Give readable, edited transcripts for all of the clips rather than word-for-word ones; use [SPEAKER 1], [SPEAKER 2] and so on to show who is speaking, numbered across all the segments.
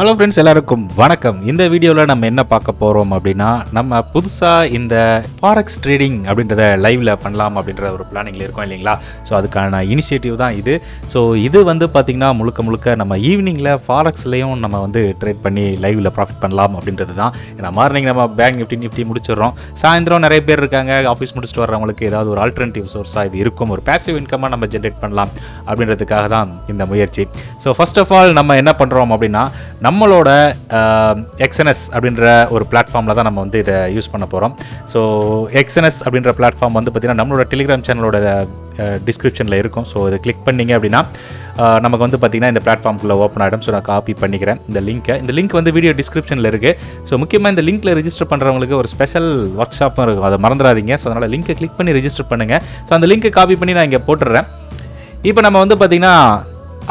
[SPEAKER 1] Hello friends, எல்லாருக்கும் வணக்கம். இந்த வீடியோவில் நம்ம என்ன பார்க்க போகிறோம் அப்படின்னா, நம்ம புதுசாக இந்த ஃபாரெக்ஸ் ட்ரேடிங் அப்படின்றத லைவில் பண்ணலாம் அப்படின்ற ஒரு பிளானிங்கில் இருக்கோம் இல்லைங்களா. ஸோ அதுக்கான இனிஷியேட்டிவ் தான் இது. ஸோ இது வந்து பார்த்திங்கன்னா முழுக்க நம்ம ஈவினிங்கில் ஃபாரெக்ஸ்லேயும் நம்ம வந்து ட்ரேட் பண்ணி லைவில் ப்ராஃபிட் பண்ணலாம் அப்படின்றது தான். ஏன்னா மார்னிங் நம்ம பேங்க் நிஃப்டி முடிச்சிடுறோம். சாயந்தரம் நிறைய பேர் இருக்காங்க, ஆஃபீஸ் முடிச்சுட்டு வர்றவங்களுக்கு ஏதாவது ஒரு ஆல்டர்னேட்டிவ் சோர்ஸாக இது இருக்கும், ஒரு பேசிவ் இன்கமாக நம்ம ஜென்ரேட் பண்ணலாம் அப்படின்றதுக்காக தான் இந்த முயற்சி. ஸோ ஃபர்ஸ்ட் ஆஃப் ஆல் நம்ம என்ன பண்ணுறோம் அப்படின்னா, நம்மளோட எக்ஸ்என்எஸ் அப்படின்ற ஒரு பிளாட்ஃபார்மில் தான் நம்ம வந்து இதை யூஸ் பண்ண போகிறோம். ஸோ எக்ஸ்என்எஸ் அப்படின்ற பிளாட்ஃபார்ம் வந்து பார்த்திங்கன்னா நம்மளோட டெலிகிராம் சேனலோட டிஸ்கிரிப்ஷனில் இருக்கும். ஸோ இதை கிளிக் பண்ணிங்க அப்படின்னா நமக்கு வந்து பார்த்திங்கன்னா இந்த பிளாட்ஃபார்முக்குள்ளே ஓப்பன் ஆகிடும். ஸோ நான் காப்பி பண்ணிக்கிறேன் இந்த லிங்க் வந்து வீடியோ டிஸ்கிரிப்ஷனில் இருக்குது. ஸோ முக்கியமாக இந்த லிங்க்கில் ரெஜிஸ்டர் பண்ணுறவங்களுக்கு ஒரு ஸ்பெஷல் ஒர்க் ஷாப்பும் இருக்கும், அதை மறந்துடாதீங்க. ஸோ அதனால் லிங்க்கை கிளிக் பண்ணி ரெஜிஸ்டர் பண்ணுங்கள். ஸோ அந்த லிங்க்கை காப்பி பண்ணி நான் இங்கே போட்டுடுறேன். இப்போ நம்ம வந்து பார்த்திங்கன்னா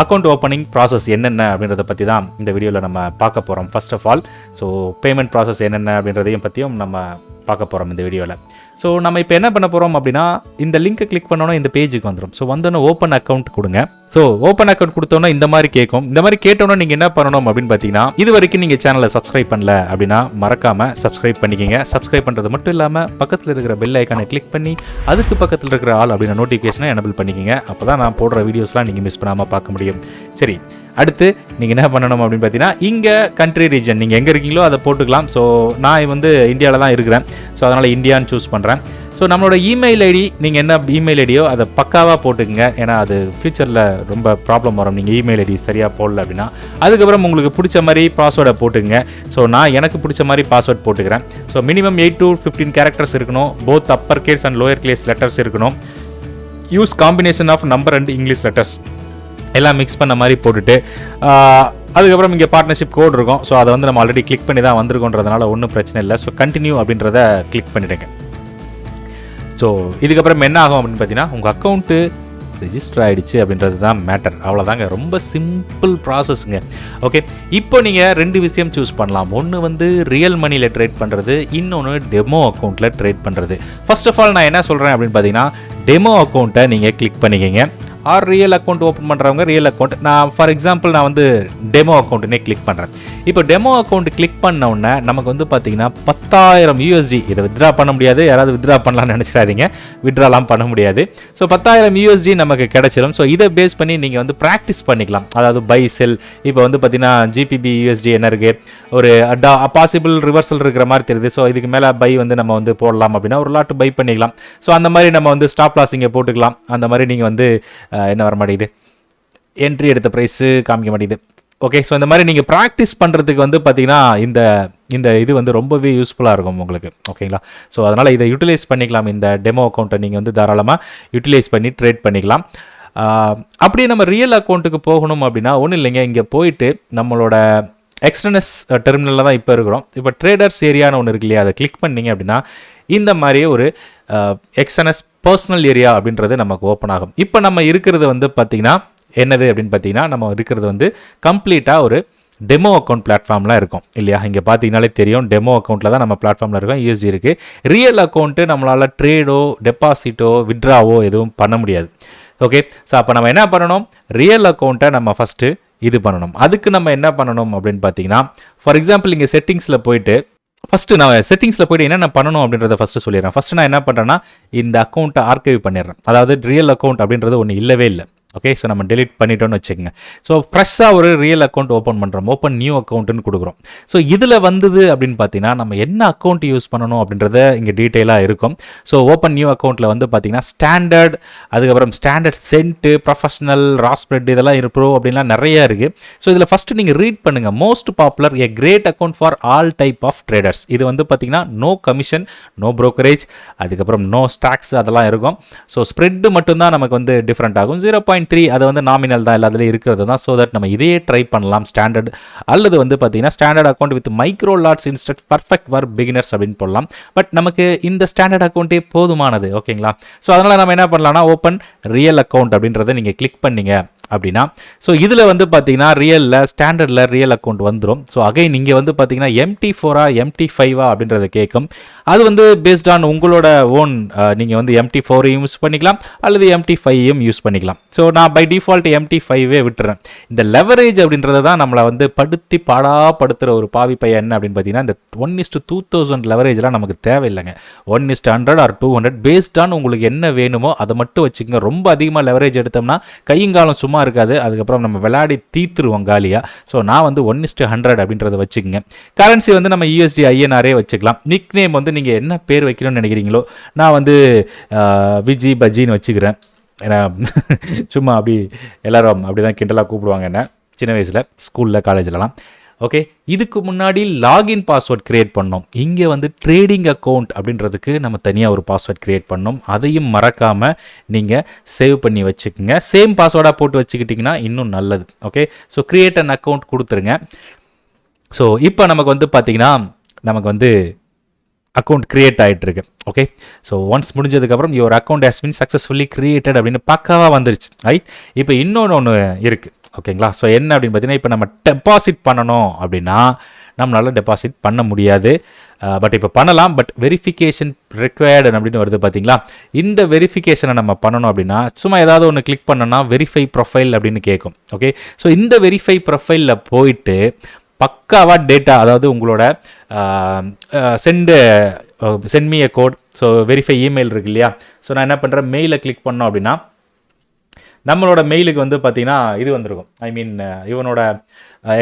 [SPEAKER 1] அக்கௌண்ட் ஓப்பனிங் ப்ராசஸ் என்னென்ன அப்படின்றத பற்றி தான் இந்த வீடியோவில் நம்ம பார்க்க போகிறோம். First of all so payment process என்னென்ன அப்படின்றதையும் பற்றியும் நம்ம பார்க்க போகிறோம் இந்த வீடியோவில். ஸோ நம்ம இப்போ என்ன பண்ண போகிறோம் அப்படின்னா, இந்த லிங்க்கை கிளிக் பண்ணோன்னா இந்த பேஜுக்கு வந்துடும். ஸோ வந்தோன்னே ஓப்பன் அக்கௌண்ட் கொடுங்க. ஸோ ஓப்பன் அக்கௌண்ட் கொடுத்தோன்னா இந்த மாதிரி கேட்கும். இந்த மாதிரி கேட்டோன்னா நீங்கள் என்ன பண்ணணும் அப்படின்னு பார்த்தீங்கன்னா, இது வரைக்கும் நீங்கள் சேனலை சப்ஸ்கிரைப் பண்ணல அப்படின்னா மறக்காமல் சப்ஸ்கிரைப் பண்ணிக்கிங்க. சப்ஸ்கிரைப் பண்ணுறது மட்டும் இல்லாமல் பக்கத்தில் இருக்கிற பெல் ஐக்கானை கிளிக் பண்ணி அதுக்கு பக்கத்தில் இருக்கிற ஆல் அப்படின்ற நோட்டிஃபிகேஷனை எனபிள் பண்ணிக்கிங்க. அப்போ தான் நான் போடுற வீடியோஸ்லாம் நீங்கள் மிஸ் பண்ணாமல் பார்க்க முடியும். சரி, அடுத்து நீங்கள் என்ன பண்ணணும் அப்படின்னு பார்த்தீங்கன்னா, இங்கே கண்ட்ரி ரீஜன் நீங்கள் எங்கே இருக்கீங்களோ அதை போட்டுக்கலாம். ஸோ நான் வந்து இந்தியாவில் தான் இருக்கிறேன். ஸோ அதனால் இந்தியான்னு சூஸ் பண்ணுறேன். ஸோ நம்மளோட இமெயில் ஐடி, நீங்கள் என்ன இமெயில் ஐடியோ அதை பக்காவாக போட்டுக்குங்க. ஏன்னா அது ஃப்யூச்சரில் ரொம்ப ப்ராப்ளம் வரும் நீங்கள் இமெயில் ஐடி சரியாக போடல அப்படின்னா. அதுக்கப்புறம் உங்களுக்கு பிடிச்ச மாதிரி பாஸ்வேர்டை போட்டுக்குங்க. ஸோ நான் எனக்கு பிடிச்ச மாதிரி பாஸ்வேர்ட் போட்டுக்கிறேன். ஸோ மினிமம் 8 to 15 கேரக்டர்ஸ் இருக்கணும். Both upper case and lower case letters இருக்கணும். Use combination of number and English letters எல்லாம் மிக்ஸ் பண்ண மாதிரி போட்டுட்டு அதுக்கப்புறம் இங்கே பார்ட்னர்ஷிப் கோட் இருக்கும். ஸோ அதை வந்து நம்ம ஆல்ரெடி கிளிக் பண்ணி தான் வந்திருக்கோன்றதுனால ஒன்றும் பிரச்சனை இல்லை. ஸோ கண்டினியூ அப்படின்றத கிளிக் பண்ணிவிடுங்க. ஸோ இதுக்கப்புறம் என்ன ஆகும் அப்படின்னு பார்த்தீங்கன்னா, உங்கள் அக்கௌண்ட்டு ரெஜிஸ்டர் ஆகிடுச்சு அப்படின்றது தான் மேட்டர். அவ்வளோதாங்க, ரொம்ப சிம்பிள் ப்ராசஸ்ங்க. ஓகே, இப்போ நீங்கள் 2 விஷயம் சூஸ் பண்ணலாம். ஒன்று வந்து ரியல் மணியில் ட்ரேட் பண்ணுறது, இன்னொன்று டெமோ அக்கௌண்ட்டில் ட்ரேட் பண்ணுறது. ஃபர்ஸ்ட் ஆஃப் ஆல் நான் என்ன சொல்கிறேன் அப்படின்னு பார்த்தீங்கன்னா, டெமோ அக்கௌண்ட்டை நீங்கள் கிளிக் பண்ணிக்கங்க. ஆர் ரியல் அக்கௌண்ட் ஓப்பன் பண்ணுறவங்க ரியல் அக்கௌண்ட். நான் ஃபார் எக்ஸாம்பிள் நான் வந்து டெமோ அக்கௌண்ட்டுனே கிளிக் பண்ணுறேன். இப்போ டெமோ அக்கௌண்ட் கிளிக் பண்ண உடனே நமக்கு வந்து பார்த்தீங்கன்னா 10,000 USD. இதை வித்ட்ரா பண்ண முடியாது, யாராவது வித்ட்ரா பண்ணலாம்னு நினச்சிடாதீங்க, வித்ட்ராலாம் பண்ண முடியாது. ஸோ 10,000 USD நமக்கு கிடைச்சிடும். ஸோ இதை பேஸ் பண்ணி நீங்கள் வந்து ப்ராக்டிஸ் பண்ணிக்கலாம். அதாவது பை செல். இப்போ வந்து பார்த்தீங்கன்னா GBP USD என்ன இருக்குது, ஒரு பாசிபிள் ரிவர்சல் இருக்கிற மாதிரி தெரியுது. ஸோ இதுக்கு மேலே பை வந்து நம்ம வந்து போடலாம் அப்படின்னா ஒரு லாட்டு பை பண்ணிக்கலாம். ஸோ அந்த மாதிரி நம்ம வந்து ஸ்டாப் லாஸ் இங்கே போட்டுக்கலாம். அந்த மாதிரி நீங்கள் வந்து என்ன வர மாட்டேங்குது, என்ட்ரி எடுத்த ப்ரைஸு காமிக்க மாட்டேங்குது. ஓகே, ஸோ இந்த மாதிரி நீங்கள் ப்ராக்டிஸ் பண்ணுறதுக்கு வந்து பார்த்தீங்கன்னா இந்த இது வந்து ரொம்பவே யூஸ்ஃபுல்லாக இருக்கும் உங்களுக்கு. ஓகேங்களா. ஸோ அதனால் இதை யூட்டிலைஸ் பண்ணிக்கலாம். இந்த டெமோ அக்கௌண்ட்டை நீங்கள் வந்து தாராளமாக யூட்டிலைஸ் பண்ணி ட்ரேட் பண்ணிக்கலாம். அப்படியே நம்ம ரியல் அக்கௌண்ட்டுக்கு போகணும் அப்படின்னா ஒன்றும் இல்லைங்க, இங்கே போயிட்டு நம்மளோட எக்ஸ்டர்னஸ் டெர்மினலில் தான் இப்போ இருக்கிறோம். இப்போ ட்ரேடர்ஸ் ஏரியான்னு ஒன்று இருக்கு இல்லையா, அதை கிளிக் பண்ணிங்க அப்படின்னா இந்த மாதிரி ஒரு எக்ஸ்டர்னஸ் பர்சனல் ஏரியா அப்படின்றது நமக்கு ஓப்பன் ஆகும். இப்போ நம்ம இருக்கிறது வந்து பார்த்திங்கன்னா என்னது அப்படின்னு பார்த்தீங்கன்னா, நம்ம இருக்கிறது வந்து கம்ப்ளீட்டாக ஒரு டெமோ அக்கௌண்ட் பிளாட்ஃபார்ம்லாம் இருக்கும் இல்லையா. இங்கே பார்த்தீங்கனாலே தெரியும், டெமோ அக்கௌண்ட்டில் தான் நம்ம பிளாட்ஃபார்மில் இருக்கோம். USD இருக்குது. ரியல் அக்கௌண்ட்டு நம்மளால் ட்ரேடோ டெபாசிட்டோ வித்ட்ராவோ எதுவும் பண்ண முடியாது. ஓகே, ஸோ அப்போ நம்ம என்ன பண்ணணும், ரியல் அக்கௌண்ட்டை நம்ம ஃபஸ்ட்டு இது பண்ணணும். அதுக்கு நம்ம என்ன பண்ணணும் அப்படின்னு பார்த்தீங்கன்னா, ஃபார் எக்ஸாம்பிள் இங்கே செட்டிங்ஸில் போயிட்டு ஃபஸ்ட்டு நான் செட்டிங்ஸில் போய்ட்டு என்னென்ன பண்ணணும் அப்படின்றத ஃபஸ்ட்டு சொல்லிடுறேன். ஃபஸ்ட்டு நான் என்ன பண்ணுறேன்னா, இந்த அக்கௌண்ட்டை ஆர்கைவ் பண்ணிடுறேன். அதாவது ரியல் அக்கௌண்ட் அப்படின்றது ஒன்று இல்லவே இல்லை. ஓகே, ஸோ நம்ம டெலிட் பண்ணிட்டோன்னு வச்சுக்கோங்க. ஸோ ஃப்ரெஷ்ஷாக ஒரு ரியல் அக்கௌண்ட் ஓப்பன் பண்ணுறோம். ஓப்பன் நியூ அக்கௌண்ட்டுன்னு கொடுக்குறோம். ஸோ இதில் வந்தது அப்படின்னு பார்த்தீங்கன்னா, நம்ம என்ன அக்கௌண்ட் யூஸ் பண்ணணும் அப்படின்றத இங்கே டீட்டெயிலாக இருக்கும். ஸோ ஓப்பன் நியூ அக்கௌண்ட்டில் வந்து பார்த்தீங்கன்னா ஸ்டாண்டர்ட், அதுக்கப்புறம் ஸ்டாண்டர்ட் சென்ட்டு, ப்ரொஃபஷனல், ராஸ்பிரெட் இதெல்லாம் ப்ரோ அப்படின்லாம் நிறைய இருக்குது. ஸோ இதில் ஃபஸ்ட்டு நீங்கள் ரீட் பண்ணுங்கள். Most popular a great account for all type of traders. இது வந்து பார்த்தீங்கன்னா நோ கமிஷன், நோ ப்ரோக்கரேஜ், அதுக்கப்புறம் நோ ஸ்டாக்ஸ் அதெல்லாம் இருக்கும். ஸோ ஸ்ப்ரெட்டு மட்டும்தான் நமக்கு வந்து டிஃப்ரெண்ட் ஆகும். 0.3 அது வந்து நாமினல் தான், எல்லாத்துலேயும் இருக்கிறது தான். ஸோ தட் நம்ம இதையே ட்ரை பண்ணலாம் ஸ்டாண்டர்ட். அல்லது வந்து பார்த்தீங்கன்னா standard account with micro lots instant perfect for beginners அப்படின்னு போடலாம். பட் நமக்கு இந்த ஸ்டாண்டர்ட் அக்கௌண்ட்டே போதுமானது. ஓகேங்களா. ஸோ அதனால் நம்ம என்ன பண்ணலாம்னா, ஓப்பன் ரியல் அக்கௌண்ட் அப்படின்றத நீங்கள் கிளிக் பண்ணிங்க அப்படின்னா ஸோ இதில் வந்து பார்த்தீங்கன்னா ஸ்டாண்டர்டில் ரியல் அக்கௌண்ட் வந்துடும். ஸோ அகைன் இங்கே வந்து பார்த்தீங்கன்னா MT4 MT5 அப்படின்றத கேட்கும். அது வந்து பேஸ்ட் ஆன் உங்களோட ஓன் நீங்கள் வந்து MT4ஐயும் யூஸ் பண்ணிக்கலாம் அல்லது MT5ஐயும் யூஸ் பண்ணிக்கலாம். ஸோ நான் பை டிஃபால்ட் MT5வே விட்டுறேன். இந்த லெவரேஜ் அப்படின்றத தான் நம்மளை வந்து பாடாப்படுத்துகிற ஒரு பாவி பையன் என்ன அப்படின்னு பார்த்தீங்கன்னா, இந்த 1:2000 லெவரேஜ்லாம் நமக்கு தேவையில்லைங்க. 1:100 ஆர் 200 பேஸ்ட் ஆன் உங்களுக்கு என்ன வேணுமோ அதை மட்டும் வச்சுக்கோங்க. ரொம்ப அதிகமாக லெவரேஜ் எடுத்தோம்னா கையங்காலம் சும்மா இருக்காது, அதுக்கப்புறம் நம்ம விளையாடி தீத்துருவோம் காலியாக. ஸோ நான் வந்து 1:100 அப்படின்றத வச்சுக்கோங்க. கரன்சி வந்து நம்ம USD INRே வச்சுக்கலாம். நிக் நேம் வந்து நீங்கள் என்ன பேர் வைக்கணும்னு நினைக்கிறீங்களோ, நான் வந்து விஜி பஜின்னு வச்சுக்கிறேன். ஏன்னா சும்மா அப்படி எல்லாரும் அப்படி தான் கிண்டலாக கூப்பிடுவாங்க என்ன சின்ன வயசில் ஸ்கூலில் காலேஜ்லலாம். ஓகே, இதுக்கு முன்னாடி லாகின் பாஸ்வேர்ட் க்ரியேட் பண்ணோம். இங்கே வந்து ட்ரேடிங் அக்கௌண்ட் அப்படின்றதுக்கு நம்ம தனியாக ஒரு பாஸ்வேர்ட் க்ரியேட் பண்ணோம். அதையும் மறக்காமல் நீங்கள் சேவ் பண்ணி வச்சுக்கோங்க. சேம் பாஸ்வேர்டாக போட்டு வச்சுக்கிட்டிங்கன்னா இன்னும் நல்லது. Okay, so create an account கொடுத்துருங்க. ஸோ இப்போ நமக்கு வந்து பார்த்திங்கன்னா நமக்கு வந்து அக்கௌண்ட் க்ரியேட் ஆகிட்டுருக்கு. ஓகே, ஸோ ஒன்ஸ் முடிஞ்சதுக்கப்புறம் your account has been successfully created அப்படின்னு பக்காவாக வந்துருச்சு. ரைட், இப்போ இன்னொன்று இருக்குது. ஓகேங்களா, ஸோ என்ன அப்படின்னு பார்த்தீங்கன்னா, இப்போ நம்ம டெபாசிட் பண்ணணும் அப்படின்னா நம்மளால் டெபாசிட் பண்ண முடியாது. பட் இப்போ பண்ணலாம். பட் வெரிஃபிகேஷன் ரிக்வயர்டு அப்படின்னு வருது பார்த்தீங்களா. இந்த வெரிஃபிகேஷனை நம்ம பண்ணணும் அப்படின்னா சும்மா ஏதாவது ஒன்று கிளிக் பண்ணோன்னா வெரிஃபை ப்ரொஃபைல் அப்படின்னு கேட்கும். ஓகே, ஸோ இந்த வெரிஃபை ப்ரொஃபைலில் போயிட்டு பக்காவாக டேட்டா, அதாவது உங்களோட send me a code, so verify email இருக்கு இல்லையா. ஸோ நான் என்ன பண்ணுறேன், மெயிலை கிளிக் பண்ணோம் அப்படின்னா நம்மளோட மெயிலுக்கு வந்து பார்த்திங்கன்னா இது வந்திருக்கும். ஐ மீன் இவனோட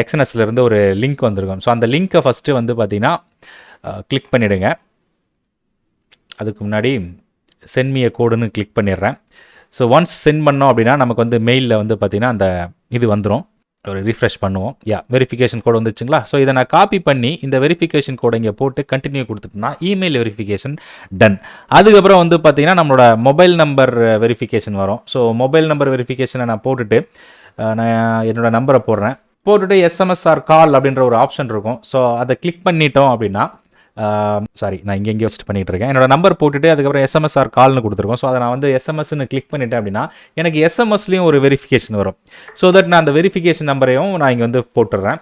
[SPEAKER 1] எக்ஸ்னஸ்லேருந்து ஒரு லிங்க் வந்திருக்கும். ஸோ அந்த லிங்க்கை ஃபஸ்ட்டு வந்து பார்த்திங்கன்னா கிளிக் பண்ணிவிடுங்க. அதுக்கு முன்னாடி சென்ட் மீ எ கோடுன்னு கிளிக் பண்ணிடுறேன். ஸோ ஒன்ஸ் சென்ட் பண்ணோம் அப்படின்னா நமக்கு வந்து மெயிலில் வந்து பார்த்திங்கன்னா அந்த இது வந்துடும். ஒரு ரீஃப்ரெஷ் பண்ணுவோம். Verification code வந்துச்சுங்களா. ஸோ இதை நான் காப்பி பண்ணி இந்த வெரிஃபிகேஷன் கோடை இங்கே போட்டு கண்டினியூ கொடுத்துட்டோம்னா இமெயில் வெரிஃபிகேஷன் டன். அதுக்கப்புறம் வந்து பார்த்தீங்கன்னா நம்மளோட மொபைல் நம்பர் வெரிஃபிகேஷன் வரும். ஸோ மொபைல் நம்பர் வெரிஃபிகேஷனை நான் போட்டுட்டு நான் என்னோடய நம்பரை போட்டுட்டு SMS ஆர் கால் அப்படின்ற ஒரு ஆப்ஷன் இருக்கும். ஸோ அதை கிளிக் பண்ணிட்டோம் அப்படின்னா நான் இங்கே வச்சுட்டு பண்ணிகிட்டு இருக்கேன். என்னோட நம்பர் போட்டுட்டு அதுக்கப்புறம் SMS ஆர் கால்னு கொடுத்துருக்கோம். ஸோ அதை நான் வந்து SMSன்னு கிளிக் பண்ணிட்டேன் அப்படின்னா எனக்கு SMSலேயும் ஒரு வெரிஃபிகேஷன் வரும். ஸோ தட் நான் அந்த வெரிஃபிகேஷன் நம்பரையும் நான் இங்கே வந்து போட்டுடுறேன்.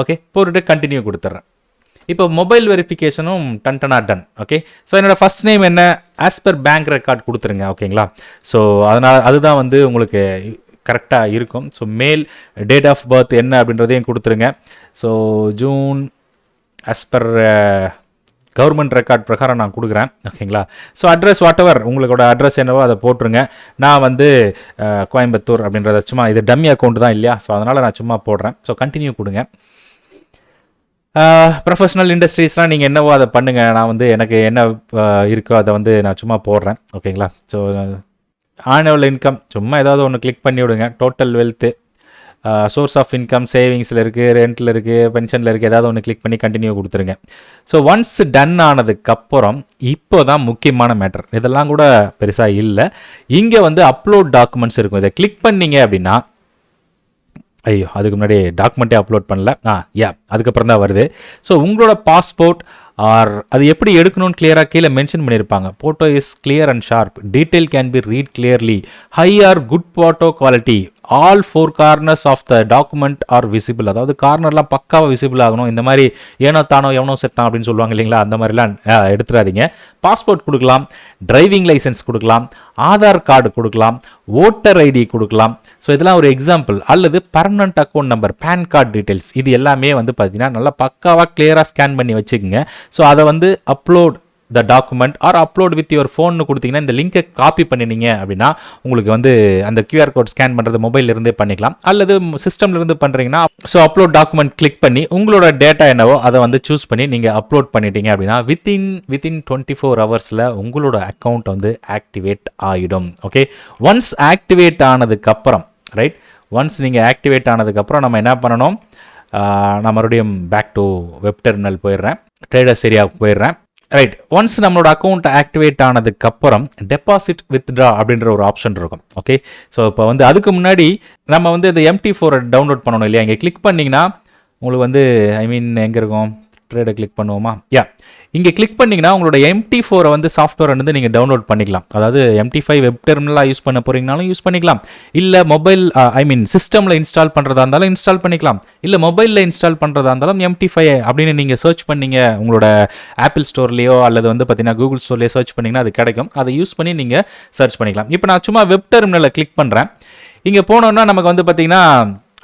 [SPEAKER 1] ஓகே, போட்டுட்டு கண்டினியூ கொடுத்துட்றேன். இப்போ மொபைல் வெரிஃபிகேஷனும் டன். ஓகே, ஸோ என்னோடய ஃபர்ஸ்ட் நேம் என்ன ஆஸ் பர் பேங்க் ரெக்கார்ட் கொடுத்துருங்க. ஓகேங்களா, ஸோ அதனால் அதுதான் வந்து உங்களுக்கு கரெக்டாக இருக்கும். So male date of birth என்ன அப்படின்றதையும் கொடுத்துருங்க. So June as per government record பிரகாரம் நான் கொடுக்குறேன். ஓகேங்களா, ஸோ அட்ரஸ் வாட்டவர் உங்களோட அட்ரஸ் என்னவோ அதை போட்டுருங்க. நான் வந்து கோயம்புத்தூர் அப்படின்றத சும்மா இது டம்மி அக்கௌண்ட் தான் இல்லையா. ஸோ அதனால் நான் சும்மா போடுறேன். ஸோ கண்டினியூ கொடுங்க. ப்ரொஃபஷனல் இண்டஸ்ட்ரீஸ்லாம் நீங்கள் என்னவோ அதை பண்ணுங்கள். நான் வந்து எனக்கு என்ன இருக்கோ அதை வந்து நான் சும்மா போடுறேன். ஓகேங்களா, ஸோ ஆனுவல் இன்கம் சும்மா ஏதாவது ஒன்று கிளிக் பண்ணி விடுங்க. Total wealth, source of income சேவிங்ஸில் இருக்குது, ரெண்டில் இருக்குது, பென்ஷனில் இருக்குது, ஏதாவது ஒன்று கிளிக் பண்ணி கண்டினியூ கொடுத்துருங்க. ஸோ ஒன்ஸ் டன் ஆனதுக்கப்புறம் இப்போ தான் முக்கியமான மேட்டர். இதெல்லாம் கூட பெருசாக இல்லை. இங்கே வந்து அப்லோட் டாக்குமெண்ட்ஸ் இருக்கும். இதை கிளிக் பண்ணிங்க அப்படின்னா அதுக்கு முன்னாடி டாக்குமெண்ட்டே அப்லோட் பண்ணல. அதுக்கப்புறம் தான் வருது. ஸோ உங்களோட பாஸ்போர்ட் ஆர் அது எப்படி எடுக்கணும்னு கிளியராக கீழே மென்ஷன் பண்ணியிருப்பாங்க. Photo is clear and sharp, detail can be read clearly, high or good photo quality, all 4 corners of the document are visible. அதாவது கார்னர்லாம் பக்காவாக விசிபிள் ஆகணும். இந்த மாதிரி ஏனோ தானோ எவனோ செத்தான் அப்படின்னு சொல்லுவாங்க இல்லைங்களா, அந்த மாதிரிலாம் எடுத்துடாதீங்க. பாஸ்போர்ட் கொடுக்கலாம், டிரைவிங் லைசன்ஸ் கொடுக்கலாம், ஆதார் கார்டு கொடுக்கலாம், ஓட்டர் ஐடி கொடுக்கலாம். ஸோ இதெல்லாம் ஒரு எக்ஸாம்பிள். அல்லது permanent account number, PAN card details, இது எல்லாமே வந்து பார்த்தீங்கன்னா நல்லா பக்காவாக கிளியராக ஸ்கேன் பண்ணி வச்சுக்கோங்க. ஸோ அதை வந்து upload the document R upload with your ஃபோன்னு கொடுத்தீங்கன்னா, இந்த லிங்கை காப்பி பண்ணினீங்க அப்படின்னா உங்களுக்கு வந்து அந்த QR கோட் ஸ்கேன் பண்ணுறது மொபைலிருந்தே பண்ணிக்கலாம். அல்லது சிஸ்டம்லேருந்து பண்ணுறீங்கன்னா ஸோ அப்லோட் டாக்குமெண்ட் கிளிக் பண்ணி உங்களோட டேட்டா என்னவோ அதை வந்து சூஸ் பண்ணி நீங்கள் அப்லோட் பண்ணிட்டீங்க அப்படின்னா வித்தின் 24 ஹவர்ஸில் உங்களோட அக்கௌண்ட் வந்து ஆக்டிவேட் ஆகிடும். ஓகே, ஒன்ஸ் ஆக்டிவேட் ஆனதுக்கப்புறம் ஒன்ஸ் நீங்கள் ஆக்டிவேட் ஆனதுக்கப்புறம் நம்ம என்ன பண்ணணும், நான் மறுபடியும் பேக் டு வெப் டெர்மினல் போயிடுறேன், ட்ரேடர்ஸ் ஏரியாவுக்கு போயிடுறேன். ஒன்ஸ் நம்மளோட அக்கௌண்ட் ஆக்டிவேட் ஆனதுக்கப்புறம் டெபாசிட் வித்ட்ரா அப்படின்ற ஒரு ஆப்ஷன் இருக்கும். ஓகே, ஸோ இப்போ வந்து அதுக்கு முன்னாடி நம்ம வந்து இந்த MT4 டவுன்லோட் பண்ணணும் இல்லையா. இங்கே கிளிக் பண்ணிங்கன்னா உங்களுக்கு வந்து எங்கே இருக்கும், ட்ரேடை கிளிக் பண்ணுவோமா. இங்கே கிளிக் பண்ணிங்கன்னா உங்களோட MT4 வந்து சாஃப்ட்வேர் வந்து நீங்கள் டவுன்லோட் பண்ணிக்கலாம். அதாவது MT5 வெப் டெர்மினலாக யூஸ் பண்ண போகிறீங்கனாலும் யூஸ் பண்ணிக்கலாம். இல்லை மொபைல் சிஸ்டமில் இன்ஸ்டால் பண்ணுறதா இருந்தாலும் இன்ஸ்டால் பண்ணிக்கலாம். இல்லை மொபைலில் இன்ஸ்டால் பண்ணுறதா இருந்தாலும் MT5 அப்படின்னு நீங்கள் சர்ச் பண்ணீங்க உங்களோட ஆப்பிள் ஸ்டோர்லேயோ அல்லது வந்து பார்த்தீங்கன்னா கூகுள் ஸ்டோர்லேயோ சர்ச் பண்ணிங்கன்னா அது கிடைக்கும். அதை யூஸ் பண்ணி நீங்கள் சர்ச் பண்ணிக்கலாம். இப்போ நான் சும்மா வெப் டெர்மினலில் கிளிக் பண்ணுறேன். இங்கே போனோன்னா நமக்கு வந்து பார்த்தீங்கன்னா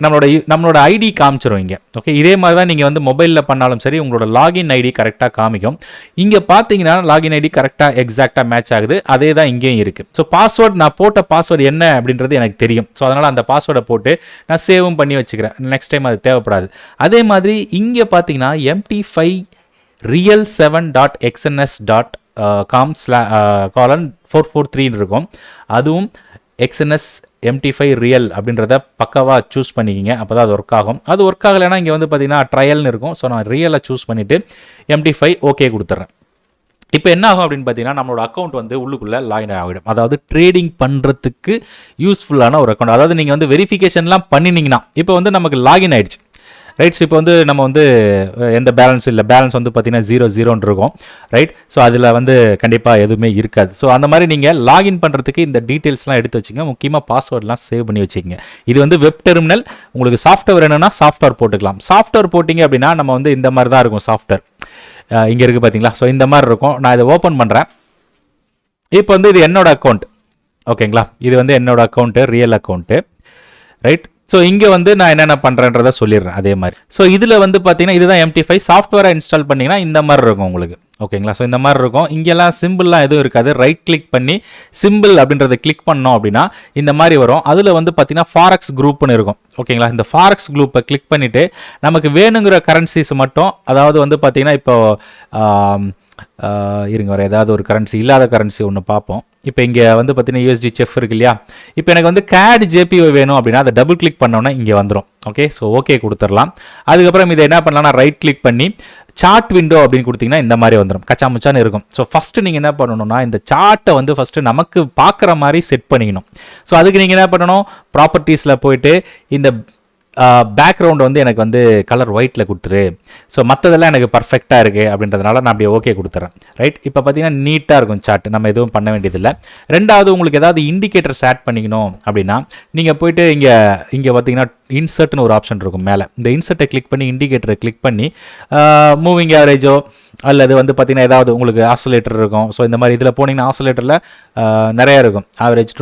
[SPEAKER 1] நம்மளோட ஐடி காமிச்சிரும் இங்கே. ஓகே, இதே மாதிரி தான் நீங்கள் வந்து மொபைலில் பண்ணாலும் சரி உங்களோட லாகின் ஐடி கரெக்டாக காமிக்கும். இங்கே பார்த்தீங்கன்னா லாகின் ஐடி கரெக்டாக எக்ஸாக்டாக மேட்ச் ஆகுது. அதே தான் இங்கேயும் இருக்குது. ஸோ பாஸ்வேர்ட் நான் போட்ட பாஸ்வேர்டு என்ன அப்படின்றது எனக்கு தெரியும். ஸோ அதனால் அந்த பாஸ்வேர்டை போட்டு நான் சேவும் பண்ணி வச்சுக்கிறேன். நெக்ஸ்ட் டைம் அது தேவைப்படாது. அதே மாதிரி இங்கே பார்த்தீங்கன்னா MT5 real7.exness.com/443 இருக்கும். அதுவும் Exness MT5 ரியல் அப்படின்றத பக்காவாக சூஸ் பண்ணிக்கிங்க. அப்போ தான் அது ஒர்க் ஆகும். அது ஒர்க் ஆகலைன்னா இங்கே வந்து பார்த்தீங்கன்னா ட்ரையல்னு இருக்கும். ஸோ நான் ரியலை சூஸ் பண்ணிவிட்டு MT5 ஓகே கொடுத்துட்றேன். இப்போ என்ன ஆகும் அப்படின்னு பார்த்தீங்கன்னா நம்மளோட அக்கௌண்ட் வந்து உள்ளுக்குள்ளே லாகின் ஆகிடும். அதாவது ட்ரேடிங் பண்ணுறதுக்கு யூஸ்ஃபுல்லான ஒரு அக்கௌண்ட். அதாவது நீங்கள் வந்து வெரிஃபிகேஷன்லாம் பண்ணினீங்கன்னா இப்போ வந்து நமக்கு லாகின் ஆகிடுச்சு. ரைட். ஸோ இப்போ வந்து நம்ம வந்து எந்த பேலன்ஸ் இல்லை, பேலன்ஸ் வந்து பார்த்தீங்கன்னா 0 இருக்கும். ரைட். ஸோ அதில் வந்து கண்டிப்பாக எதுவுமே இருக்காது. ஸோ அந்த மாதிரி நீங்கள் லாகின் பண்ணுறதுக்கு இந்த டீட்டெயில்ஸ்லாம் எடுத்து வச்சுங்க. முக்கியமாக பாஸ்வேர்ட்லாம் சேவ் பண்ணி வச்சுக்கோங்க. இது வந்து வெப் டெர்மினல். உங்களுக்கு சாஃப்ட்வேர் என்னென்னா சாஃப்ட்வேர் போட்டுக்கலாம். சாஃப்ட்வேர் போட்டிங்க அப்படின்னா நம்ம வந்து இந்த மாதிரி தான் இருக்கும் சாஃப்ட்வேர். இங்கே இருக்குது பார்த்தீங்களா? ஸோ இந்த மாதிரி இருக்கும். நான் இதை ஓப்பன் பண்ணுறேன். இப்போ வந்து இது என்னோட அக்கௌண்ட். ஓகேங்களா? இது வந்து என்னோட account, real account. Right. So இங்கே வந்து நான் என்னென்ன பண்ணுறேன்றதை சொல்லிடுறேன் அதே மாதிரி. ஸோ இதில் வந்து பார்த்தீங்கன்னா இதுதான் MT5 சாஃப்ட்வேரை இன்ஸ்டால் பண்ணிங்கன்னா இந்த மாதிரி இருக்கும் உங்களுக்கு. ஓகேங்களா? ஸோ இந்த மாதிரி இருக்கும். இங்கெல்லாம் சிம்பிள்லாம் எதுவும் இருக்காது. ரைட் கிளிக் பண்ணி சிம்பிள் அப்படின்றத கிளிக் பண்ணோம் அப்படின்னா இந்த மாதிரி வரும். அதில் வந்து பார்த்தீங்கன்னா ஃபாரெக்ஸ் குரூப்னு இருக்கும். ஓகேங்களா? இந்த ஃபாரெக்ஸ் குரூப்பை கிளிக் பண்ணிவிட்டு நமக்கு வேணுங்கிற கரன்சிஸ் மட்டும், அதாவது வந்து பார்த்தீங்கன்னா இப்போ இருங்க வர ஏதாவது ஒரு கரன்சி, இல்லாத கரன்சி ஒன்று பார்ப்போம். இப்போ இங்கே வந்து பார்த்தீங்கன்னா USD செஃப் இருக்கு இல்லையா? இப்போ எனக்கு வந்து CAD JPY வேணும் அப்படின்னா அதை டபுள் கிளிக் பண்ணோன்னா இங்கே வந்துடும். ஓகே, ஸோ ஓகே கொடுத்துடலாம். அதுக்கப்புறம் இதை என்ன பண்ணலாம்னா ரைட் கிளிக் பண்ணி சார்ட் விண்டோ அப்படின்னு கொடுத்தீங்கன்னா இந்த மாதிரி வந்துடும். கச்சாமுச்சான்னு இருக்கும். ஸோ ஃபஸ்ட்டு நீங்கள் என்ன பண்ணணும்னா இந்த சார்ட்டை வந்து ஃபஸ்ட்டு நமக்கு பார்க்குற மாதிரி செட் பண்ணிக்கணும். ஸோ அதுக்கு நீங்கள் என்ன பண்ணணும், ப்ராப்பர்ட்டிஸில் போயிட்டு இந்த பேக்ரவுண்ட் வந்து எனக்கு வந்து கலர் ஒயிட்டில் கொடுத்துரு. ஸோ மற்றதெல்லாம் எனக்கு பர்ஃபெக்டாக இருக்குது அப்படின்றதுனால நான் அப்படியே ஓகே கொடுத்துறேன். ரைட். இப்போ பார்த்தீங்கன்னா நீட்டாக இருக்கும் சார்ட். நம்ம எதுவும் பண்ண வேண்டியதில்லை. ரெண்டாவது உங்களுக்கு ஏதாவது இண்டிகேட்டர்ஸ் ஆட் பண்ணிக்கணும் அப்படின்னா நீங்கள் போயிட்டு இங்கே பார்த்தீங்கன்னா இன்சர்ட்னு ஒரு ஆப்ஷன் இருக்கும் மேலே. இந்த இன்சர்ட்டை கிளிக் பண்ணி இண்டிகேட்டரை கிளிக் பண்ணி மூவிங் ஆவரேஜோ அல்லது வந்து பார்த்தீங்கன்னா ஏதாவது உங்களுக்கு ஆசோலேட்டர் இருக்கும். ஸோ இந்த மாதிரி இதில் போனீங்கன்னா ஆசோலேட்டரில் நிறையா இருக்கும். ஆவரேஜ்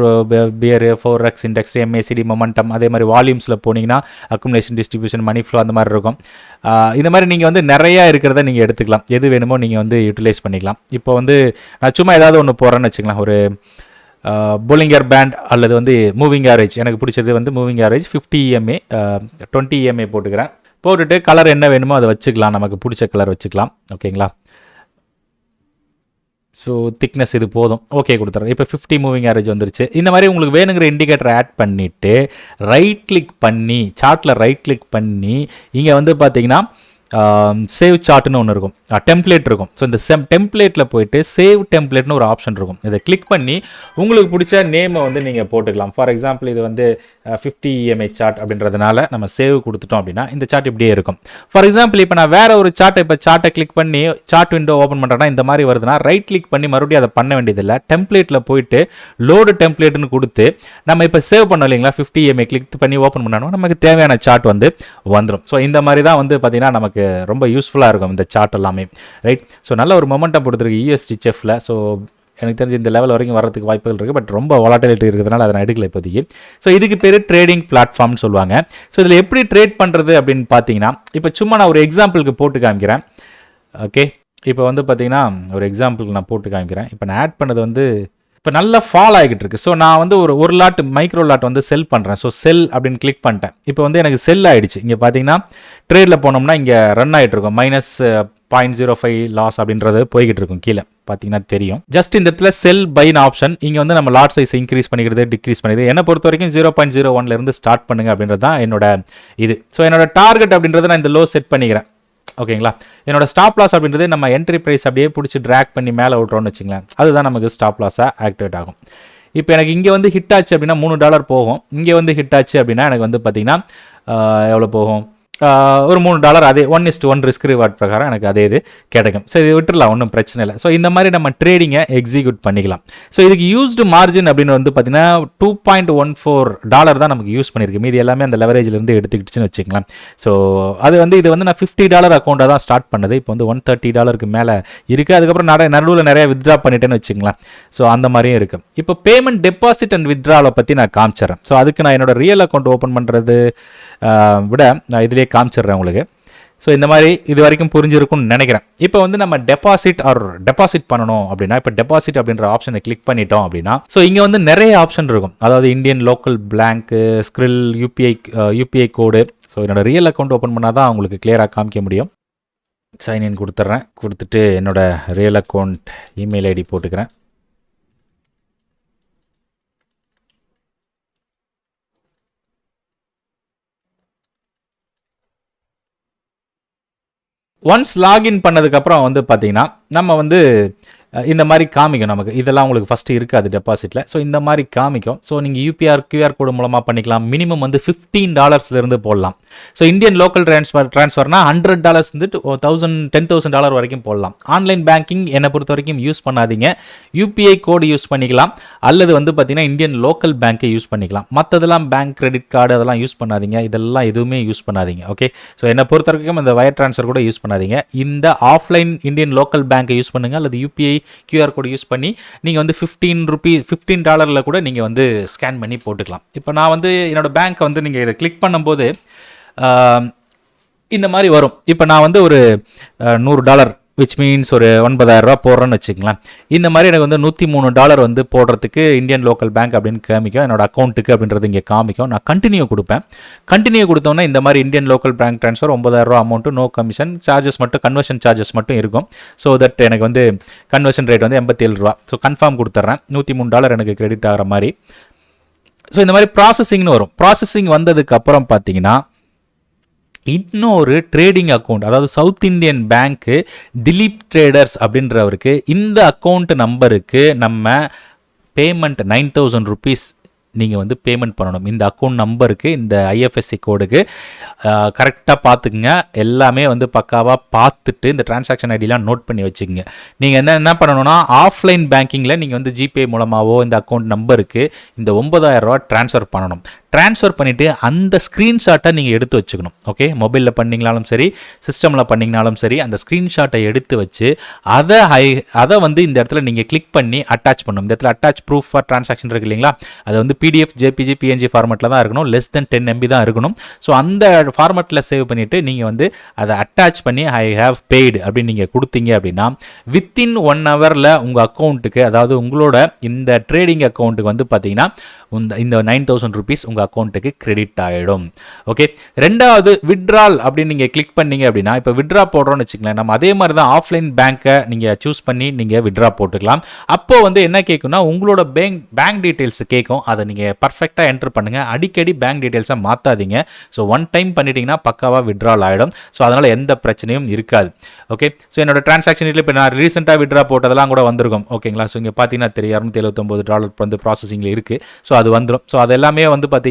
[SPEAKER 1] பியர், ஃபோரெக்ஸ் இண்டெக்ஸ், MACD, மொமெண்டம். அதே மாதிரி வால்யூம்ஸில் போனீங்கன்னா அக்குமுலேஷன், டிஸ்ட்ரிபியூஷன், மணி ஃப்ளோ அந்த மாதிரி இருக்கும். இந்த மாதிரி நீங்கள் வந்து நிறையா இருக்கிறத நீங்கள் எடுத்துக்கலாம். எது வேணுமோ நீங்கள் வந்து யூட்டிலைஸ் பண்ணிக்கலாம். இப்போ வந்து நான் சும்மா ஏதாவது ஒன்று போகிறேன்னு வச்சுக்கலாம். ஒரு போலிங்கர் பேண்ட் அல்லது வந்து மூவிங் ஆவரேஜ். எனக்கு பிடிச்சது வந்து மூவிங் ஆவரேஜ் 50 EMA 20 EMA போட்டுக்கிறேன். போட்டுட்டு கலர் என்ன வேணுமோ அதை வச்சுக்கலாம். நமக்கு பிடிச்ச கலர் வச்சுக்கலாம். ஓகேங்களா? ஸோ திக்னஸ் இது போதும். ஓகே கொடுத்துறேன். இப்போ 50 மூவிங் ஆவரேஜ் வந்துருச்சு. இந்த மாதிரி உங்களுக்கு வேணுங்கிற இண்டிகேட்டரை ஆட் பண்ணிவிட்டு ரைட் கிளிக் பண்ணி சார்ட்டில் ரைட் கிளிக் பண்ணி இங்கே வந்து பார்த்தீங்கன்னா சேவ் சார்ட்னு ஒன்று இருக்கும், டெம்ப்ளேட் இருக்கும். ஸோ இந்த டெம்ப்ளேட்டில் போயிட்டு சேவ் டெம்ப்ளேட்னு ஒரு ஆப்ஷன் இருக்கும். இதை கிளிக் பண்ணி உங்களுக்கு பிடிச்ச நேமை வந்து நீங்கள் போட்டுக்கலாம். ஃபார் எக்ஸாம்பிள் இது வந்து 50 EMA சார்ட் அப்படின்றதுனால நம்ம சேவ் கொடுத்துட்டோம் அப்படின்னா இந்த சார்ட் இப்படியே இருக்கும். ஃபார் எக்ஸாம்பிள் இப்போ நான் வேறு ஒரு சார்ட்டை கிளிக் பண்ணி சார்ட் விண்டோ ஓப்பன் பண்ணுறேன்னா இந்த மாதிரி வருதுன்னா ரைட் கிளிக் பண்ணி மறுபடியும் அதை பண்ண வேண்டியதில்லை. டெம்ப்ளேட்டில் போயிட்டு லோடு டெம்ப்ளேட்னு கொடுத்து நம்ம இப்போ சேவ் பண்ணோம் இல்லைங்களா, 50 EMA கிளிக் பண்ணி ஓப்பன் பண்ணணும், நமக்கு தேவையான சார்ட் வந்து வந்துடும். ஸோ இந்த மாதிரி தான் வந்து பார்த்தீங்கன்னா நமக்கு ரொம்ப யூஸ்ஃபுல்லாக இருக்கும் இந்த சார்ட் எல்லாமே. ரைட். ஸோ நல்ல ஒரு மொமெண்டம் கொடுத்துருக்கு USD செஃப்ல. ஸோ எனக்கு தெரிஞ்சு இந்த லெவல் வரைக்கும் வரதுக்கு வாய்ப்புகள் இருக்குது. பட் ரொம்ப வாலட்டிலிட்டி இருக்கிறதுனால அதை நான் எடுக்கல இப்போதைக்கு. ஸோ இதுக்கு பேர் ட்ரேடிங் பிளாட்ஃபார்ம்னு சொல்லுவாங்க. ஸோ இதில் எப்படி ட்ரேட் பண்ணுறது அப்படின்னு பார்த்தீங்கன்னா இப்போ சும்மா நான் ஒரு எக்ஸாம்பிளுக்கு போட்டு காமிக்கிறேன். ஓகே, இப்போ வந்து பார்த்தீங்கன்னா ஒரு எக்ஸாம்பிளுக்கு நான் போட்டு காமிக்கிறேன். இப்போ நான் ஆட் பண்ணது வந்து இப்போ நல்லா ஃபால் ஆகிட்டு இருக்கு. ஸோ நான் வந்து ஒரு லாட் மைக்ரோ லாட் வந்து செல் பண்ணுறேன். ஸோ செல் அப்படின்னு கிளிக் பண்ணிட்டேன். இப்போ வந்து எனக்கு செல் ஆகிடுச்சு. இங்கே பார்த்தீங்கன்னா ட்ரேடில் போனோம்னா இங்கே ரன் ஆகிட்டு இருக்கும். -0.05 லாஸ் அப்படின்றது போய்கிட்டு இருக்கும். கீழே பார்த்தீங்கன்னா தெரியும். ஜஸ்ட் இந்த இடத்துல செல் பைன் ஆப்ஷன். இங்கே வந்து நம்ம லாட் சைஸ் இன்க்ரீஸ் பண்ணிக்கிறது, டிக்ரீஸ் பண்ணிக்கிறது. என்னை பொறுத்த வரைக்கும் 0.01 ஸ்டார்ட் பண்ணுங்க அப்படின்றது தான் என்னோட இது. ஸோ என்னோட டார்கெட் அப்படின்றத நான் இந்த லோ செட் பண்ணிக்கிறேன். ஓகேங்களா? என்னோட ஸ்டாப் லாஸ் அப்படின்றது நம்ம என்ட்ரி ப்ரைஸ் அப்படியே பிடிச்சி ட்ராக் பண்ணி மேலே விட்றோன்னு வச்சுங்களேன். அதுதான் நமக்கு ஸ்டாப் லாஸாக ஆக்டிவேட் ஆகும். இப்போ எனக்கு இங்கே வந்து ஹிட் ஆச்சு அப்படின்னா $3 போகும். இங்கே வந்து ஹிட் ஆச்சு அப்படின்னா எனக்கு வந்து பார்த்தீங்கன்னா எவ்வளோ போகும், ஒரு $3 அதே 1:1 ரிஸ்க் ரிவார்ட் பிரகாரம் எனக்கு அதே இது கிடைக்கும். ஸோ இது விட்டுடலாம், ஒன்றும் பிரச்சனை இல்லை. ஸோ இந்த மாதிரி நம்ம ட்ரேடிங்கை எக்ஸிக்யூட் பண்ணிக்கலாம். ஸோ இதுக்கு யூஸ்டு மார்ஜின் அப்படின்னு வந்து பார்த்தீங்கன்னா $2.14 தான் நமக்கு யூஸ் பண்ணியிருக்கு. மீதி எல்லாமே அந்த லெவரேஜ்லேருந்து எடுத்துக்கிட்டுச்சுன்னு வச்சுக்கலாம். ஸோ அது வந்து இது வந்து நான் $50 அக்கௌண்ட்டாக தான் ஸ்டார்ட் பண்ணது. இப்போ வந்து $130 மேலே இருக்குது. அதுக்கப்புறம் நடுவில் நிறைய வித்ட்ரா பண்ணிட்டேன்னு வச்சுக்கலாம். ஸோ அந்த மாதிரியும் இருக்குது. இப்போ பேமெண்ட் டெபாசிட் அண்ட் வித்ட்ராவை பற்றி நான் காமிச்சிடறேன். ஸோ அதுக்கு நான் என்னோட ரியல் அக்கௌண்ட் ஓப்பன் பண்ணுறது விட நான் இதிலே காமிச்சிடுறேன் உங்களுக்கு. ஸோ இந்த மாதிரி இது வரைக்கும் புரிஞ்சிருக்கும்னு நினைக்கிறேன். இப்போ வந்து நம்ம டெபாசிட் பண்ணணும் அப்படின்னா, இப்போ டெபாசிட் அப்படின்ற ஆப்ஷனை கிளிக் பண்ணிட்டோம் அப்படின்னா, ஸோ இங்கே வந்து நிறைய ஆப்ஷன் இருக்கும். அதாவது இந்தியன் லோக்கல் பிளாங்க்கு, ஸ்க்ரில், யூபிஐ கோடு. ஸோ என்னோட ரியல் அக்கௌண்ட் ஓப்பன் பண்ணால் தான் உங்களுக்கு கிளியராக காமிக்க முடியும். சைன்இன் கொடுத்துட்றேன். கொடுத்துட்டு என்னோட ரியல் அக்கௌண்ட் இமெயில் ஐடி போட்டுக்கிறேன். ஒன்ஸ் லாகின் பண்ணதுக்கப்புறம் வந்து பார்த்தீங்கன்னா நம்ம வந்து இந்த மாதிரி காமிக்கும். நமக்கு இதெல்லாம் உங்களுக்கு ஃபஸ்ட்டு இருக்காது டெபாசிட்டில். ஸோ இந்த மாதிரி காமிக்கும். ஸோ நீங்கள் கியூஆர் கோடு மூலமாக பண்ணிக்கலாம். மினிமம் வந்து $15 போடலாம். ஸோ இந்தியன் லோக்கல் ட்ரான்ஸ்ஃபர்னா $100 $10,000 வரைக்கும் போடலாம். ஆன்லைன் பேங்கிங் என்னை பொறுத்த வரைக்கும் யூஸ் பண்ணாதீங்க. யூபிஐ கோடு யூஸ் பண்ணிக்கலாம், அல்லது வந்து பார்த்தீங்கன்னா இந்தியன் லோக்கல் பேங்க்கை யூஸ் பண்ணிக்கலாம். மற்றதெல்லாம் பேங்க் கிரெடிட் கார்டு அதெல்லாம் யூஸ் பண்ணாதீங்க. இதெல்லாம் எதுவுமே யூஸ் பண்ணாதீங்க. ஓகே, ஸோ என்னை பொறுத்த வரைக்கும் இந்த வயர் ட்ரான்ஸ்ஃபர் கூட யூஸ் பண்ணாதீங்க. இந்த ஆஃப்லைன் இந்தியன் லோக்கல் பேங்க்கை யூஸ் பண்ணுங்கள், அல்லது யூபிஐ கியூஆர் கோடு யூஸ் பண்ணி நீங்கள் வந்து $15 கூட நீங்கள் வந்து ஸ்கேன் பண்ணி போட்டுக்கலாம். இப்போ நான் வந்து என்னோட பேங்க்கை வந்து நீங்கள் இதை கிளிக் பண்ணும்போது இந்த மாதிரி வரும். இப்போ நான் வந்து ஒரு $100 விச் மீன்ஸ் ஒரு $9,000 போடுறேன்னு வச்சுக்கலாம். இந்த மாதிரி எனக்கு வந்து $103 வந்து போடுறதுக்கு இந்தியன் லோக்கல் பேங்க் அப்படின்னு காமிக்கும். என்னோட அக்கௌண்ட்டுக்கு அப்படின்றது இங்கே காமிக்கும். நான் கண்டினியூ கொடுப்பேன். கண்டினியூ கொடுத்தோன்னா இந்த மாதிரி Indian local bank transfer $9,000 amount, no commission, charges மட்டும், கன்வர்ஷன் சார்ஜஸ் மட்டும் இருக்கும். ஸோ தட் எனக்கு வந்து கன்வர்ஷன் ரேட் வந்து $87. ஸோ கன்ஃபார்ம் கொடுத்துட்றேன். $103 எனக்கு கிரெடிட் ஆகிற மாதிரி. ஸோ இந்த மாதிரி ப்ராசஸிங்னு வரும். ப்ராசஸிங் வந்ததுக்கு அப்புறம் பார்த்தீங்கன்னா இன்னொரு ட்ரேடிங் அக்கௌண்ட், அதாவது சவுத் இந்தியன் பேங்க்கு திலீப் ட்ரேடர்ஸ் அப்படின்றவருக்கு இந்த அக்கௌண்ட் நம்பருக்கு நம்ம பேமெண்ட் ₹9,000 நீங்கள் வந்து பேமெண்ட் பண்ணணும். இந்த அக்கௌண்ட் நம்பருக்கு, இந்த ஐஎஃப்எஸ்சி கோடுக்கு கரெக்டாக பார்த்துக்குங்க. எல்லாமே வந்து பக்காவாக பார்த்துட்டு இந்த டிரான்சாக்ஷன் ஐடியெலாம் நோட் பண்ணி வச்சுக்கோங்க. நீங்கள் என்ன பண்ணணும்னா, ஆஃப்லைன் பேங்கிங்கில் நீங்கள் வந்து ஜிபே மூலமாகவோ இந்த அக்கௌண்ட் நம்பருக்கு இந்த $9,000 ட்ரான்ஸ்ஃபர் பண்ணணும். ட்ரான்ஸ்ஃபர் பண்ணிவிட்டு அந்த ஸ்க்ரீன்ஷாட்டை நீங்கள் எடுத்து வச்சுக்கணும். ஓகே, மொபைலில் பண்ணிங்கனாலும் சரி, சிஸ்டமில் பண்ணிங்கனாலும் சரி, அந்த ஸ்க்ரீன்ஷாட்டை எடுத்து வச்சு அதை வந்து இந்த இடத்துல நீங்கள் கிளிக் பண்ணி அட்டாச் பண்ணணும். இந்த இடத்துல அட்டாச் ப்ரூஃப் ஃபார் ட்ரான்சாக்ஷன் இருக்கு இல்லைங்களா, அது வந்து PDF, JPG, PNG ஃபார்மெட்டில் தான் இருக்கணும். லெஸ் தென் 10 MB தான் இருக்கணும். ஸோ அந்த ஃபார்மெட்டில் சேவ் பண்ணிவிட்டு நீங்கள் வந்து அதை அட்டாச் பண்ணி ஐ ஹேவ் பெய்டு அப்படின்னு நீங்கள் கொடுத்தீங்க அப்படின்னா வித்தின் 1 ஹவரில் உங்கள் அக்கௌண்ட்டுக்கு, அதாவது உங்களோட இந்த ட்ரேடிங் அக்கௌண்ட்டுக்கு வந்து பார்த்தீங்கன்னா இந்த $9,000 உங்கள் அக்கௌண்ட்டுக்கு கிரெடிட் ஆகிடும். ஓகே, ரெண்டாவது வித்ட்ரால் அப்படின்னு நீங்கள் கிளிக் பண்ணீங்க அப்படின்னா, இப்போ வித்ட்ரா போடுறோன்னு வச்சுக்கலாம். நம்ம அதே மாதிரி தான் ஆஃப்லைன் பேங்க்கை நீங்கள் சூஸ் பண்ணி நீங்கள் வித்ட்ரா போட்டுக்கலாம். அப்போது வந்து என்ன கேட்கும்னா, உங்களோட பேங்க் டீட்டெயில்ஸ் கேட்கும். அதை நீங்கள் பர்ஃபெக்டாக என்ட்ரு பண்ணுங்கள். அடிக்கடி பேங்க் டீட்டெயில்ஸை மாற்றாதீங்க. ஸோ ஒன் டைம் பண்ணிட்டீங்கன்னா பக்காவாக வித்ட்ரால் ஆகிடும். ஸோ அதனால் எந்த பிரச்சனையும் இருக்காது. ஓகே, ஸோ என்னோட டிரான்சாக்ஷன் இப்போ நான் ரீசெண்டாக வித்ட்ரா போட்டதெல்லாம் கூட வந்திருக்கும். ஓகேங்களா, ஸோ இங்கே பார்த்தீங்கன்னா தெரியும் $279 வந்து ப்ராசஸிங்கில் இருக்குது. ஸோ அது வந்துடும். ஸோ அது எல்லாமே வந்து பார்த்தீங்கன்னா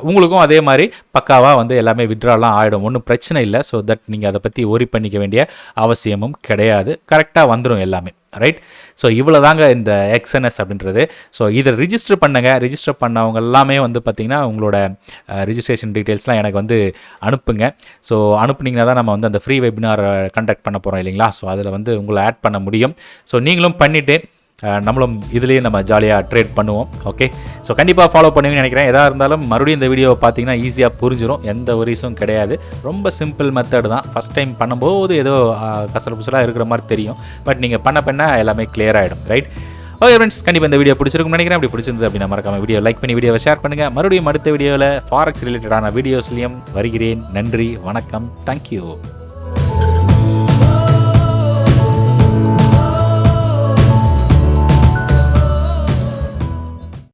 [SPEAKER 1] உங்களுக்கும் அதே மாதிரி பக்காவாக வந்து எல்லாமே வித்ட்ராலாம் ஆகிடும். ஒன்றும் பிரச்சனை இல்லை. ஸோ தட் நீங்கள் அதை பற்றி ஒரி பண்ணிக்க வேண்டிய அவசியமும் கிடையாது. கரெக்டாக வந்துடும் எல்லாமே. ரைட், ஸோ இவ்வளோ தாங்க இந்த எக்ஸ்என்எஸ் அப்படின்றது. ஸோ இதை ரிஜிஸ்டர் பண்ணுங்கள். ரிஜிஸ்டர் பண்ணவங்க எல்லாமே வந்து பார்த்திங்கன்னா உங்களோட ரிஜிஸ்ட்ரேஷன் டீட்டெயில்ஸ்லாம் எனக்கு வந்து அனுப்புங்க. ஸோ அனுப்புனீங்கன்னா தான் நம்ம வந்து அந்த ஃப்ரீ வெபினார் கண்டக்ட் பண்ண போகிறோம் இல்லைங்களா. ஸோ அதில் வந்து உங்களை ஆட் பண்ண முடியும். ஸோ நீங்களும் பண்ணிவிட்டு நம்மளும் இதுலேயே நம்ம ஜாலியாக ட்ரேட் பண்ணுவோம். ஓகே, ஸோ கண்டிப்பாக ஃபாலோ பண்ணுவீங்கன்னு நினைக்கிறேன். எதாக இருந்தாலும் மறுபடியும் இந்த வீடியோவை பார்த்தீங்கன்னா ஈஸியாக புரிஞ்சிடும். எந்த ஒரிஸும் கிடையாது. ரொம்ப சிம்பிள் மெத்தட் தான். ஃபஸ்ட் டைம் பண்ணும்போது ஏதோ கசல புசலாக இருக்கிற மாதிரி தெரியும். பட் நீங்கள் பண்ண எல்லாமே கிளியர் ஆகிடும். ரைட், ஓகே ஃப்ரெண்ட்ஸ், கண்டிப்பாக இந்த வீடியோ பிடிச்சிருக்கும்னு நினைக்கிறேன். அப்படி பிடிச்சிருந்தது அப்படின்னா மறக்காம வீடியோ லைக் பண்ணி வீடியோவை ஷேர் பண்ணுங்கள். மறுபடியும் அடுத்த வீடியோவில் ஃபாரெக்ஸ் ரிலேட்டடான வீடியோஸ்லையும் வருகிறேன். நன்றி, வணக்கம், தேங்க்யூ.